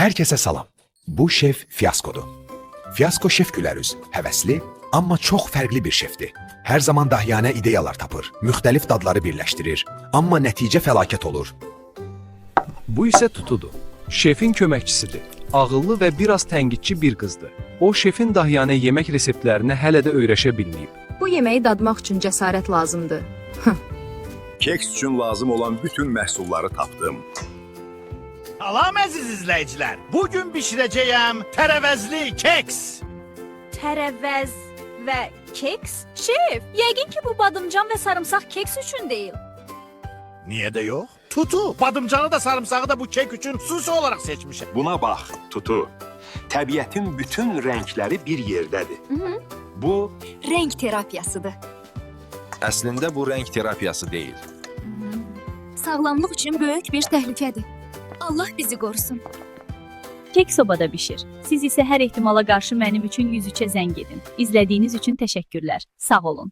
Herkese salam. Bu şef Fiyaskodur. Fiyasko şef gülərüz, həvəsli, amma çox fərqli bir şefdir. Hər zaman dahiyanə ideyalar tapır, müxtəlif dadları birləşdirir, amma nəticə fəlakət olur. Bu isə Tutudur. Şefin köməkçisidir. Ağıllı və biraz tənqidçi bir qızdır. O, şefin dahiyanə yemək reseptlərini hələ də öyrəşə bilməyib. Bu yeməyi dadmaq üçün cəsarət lazımdır. Keks üçün lazım olan bütün məhsulları tapdım. Salam əziz izləyicilər. Bugün bişirəcəyəm tərəvəzli keks. Tərəvəz və keks? Şef, yəqin ki bu badımcan və sarımsaq keks üçün deyil. Niyə də yox? Tutu, badımcanı da sarımsağı da bu kek üçün xüsusi olaraq seçmişəm. Buna bax, Tutu. Təbiətin bütün rəngləri bir yerdədir. Bu, Rəng terapiyasıdır. əslində bu rəng terapiyası deyil. Sağlamlıq üçün böyük bir təhlükədir. Allah bizi qorusun. Kek sobada bişir. Siz isə hər ehtimala qarşı mənim üçün 103-ə zəng edin. İzlədiyiniz üçün təşəkkürlər. Sağ olun.